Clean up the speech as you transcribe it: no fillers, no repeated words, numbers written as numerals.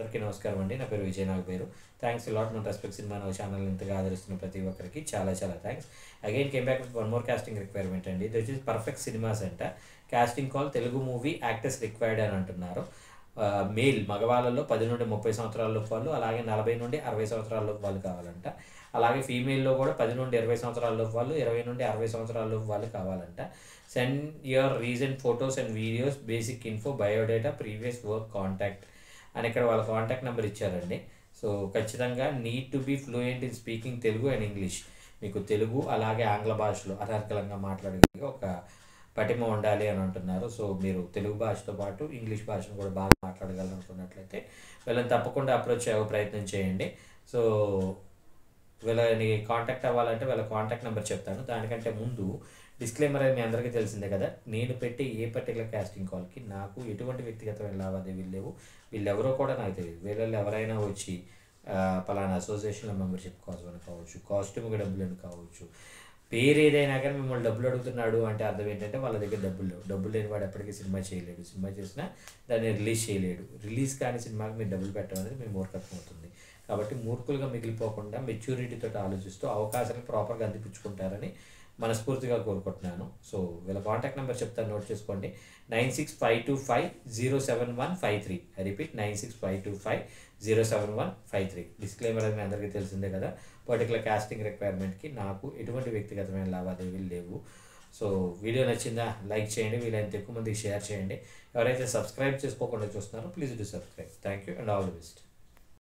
అందరికీ నమస్కారం అండి. నా పేరు విజయ్. నా పేరు థ్యాంక్స్ లాట్ మన రెస్పెక్ట్ సినిమా ఛానల్ ఇంతగా ఆదరిస్తున్న ప్రతి ఒక్కరికి చాలా చాలా thanks. Again came back with one more casting requirement అండి. దిస్ ఇస్ పర్ఫెక్ట్ సినిమాస్ అంట. Casting call Telugu movie actors required అని అంటున్నారు. మేల్ మగవాళ్ళలో 10 నుండి 30 సంవత్సరాలలోపు వాళ్ళు, అలాగే 40 నుండి 60 సంవత్సరాలలోపు వాళ్ళు కావాలంట. అలాగే ఫీమేల్లో కూడా 10 నుండి 20 సంవత్సరాలలోపు వాళ్ళు, 20 నుండి 60 సంవత్సరాలలోపు వాళ్ళు కావాలంట. Send your recent photos and videos, basic info, biodata, previous work contact అని ఇక్కడ వాళ్ళ కాంటాక్ట్ నెంబర్ ఇచ్చారండి. సో ఖచ్చితంగా need to be fluent in speaking Telugu and English. మీకు తెలుగు అలాగే ఆంగ్ల భాషలో అనర్గళంగా మాట్లాడగలిగే ఒక పటిమ ఉండాలి అని అంటున్నారు. సో మీరు తెలుగు భాషతో పాటు ఇంగ్లీష్ భాషను కూడా బాగా మాట్లాడగలనుకున్నట్లయితే వీళ్ళని తప్పకుండా అప్రోచ్ అయ్యే ప్రయత్నం చేయండి. సో వీళ్ళని కాంటాక్ట్ అవ్వాలంటే వీళ్ళ కాంటాక్ట్ నెంబర్ చెప్తాను. దానికంటే ముందు డిస్క్లైమర్ అనేది మీ అందరికీ తెలిసిందే కదా. నేను పెట్టే ఏ పర్టికులర్ కాస్టింగ్ కాల్కి నాకు ఎటువంటి వ్యక్తిగతమైన లావాదేవీలు లేవు. వీళ్ళెవరో కూడా నాకు తెలియదు. వీళ్ళల్లో ఎవరైనా వచ్చి పలానా అసోసియేషన్లో మెంబర్షిప్ కోసం కావచ్చు, కాస్ట్యూమ్కి డబ్బులు కావచ్చు, పేరు ఏదైనా కానీ మిమ్మల్ని డబ్బులు అడుగుతున్నాడు అంటే అర్థం ఏంటంటే వాళ్ళ దగ్గర డబ్బులు లేవు. డబ్బులు లేని వాడు ఎప్పటికీ సినిమా చేయలేడు. సినిమా చేసినా దాన్ని రిలీజ్ చేయలేడు. రిలీజ్ కాని సినిమాకి మీరు డబ్బులు పెట్టడం అనేది మీ మూర్ఖత్వం అవుతుంది. కాబట్టి మూర్ఖులుగా మిగిలిపోకుండా మెచ్యూరిటీతో ఆలోచిస్తూ అవకాశాలు ప్రాపర్గా అందిపుచ్చుకుంటారని మనస్ఫూర్తిగా కోరుకుంటున్నాను. సో వీళ్ళ కాంటాక్ట్ నెంబర్ చెప్తాను, నోట్ చేసుకోండి. 9652507153. I repeat 9652507153. డిస్క్లైమర్ అది మీ అందరికీ తెలిసిందే కదా. పర్టికులర్ కాస్టింగ్ రిక్వైర్మెంట్కి నాకు ఎటువంటి వ్యక్తిగతమైన లావాదేవీలు లేవు. సో వీడియో నచ్చిందా లైక్ చేయండి, వీలైనంత ఎక్కువ మందికి షేర్ చేయండి. ఎవరైతే సబ్స్క్రైబ్ చేసుకోకుండా చూస్తున్నారో please do subscribe. Thank you and all the best.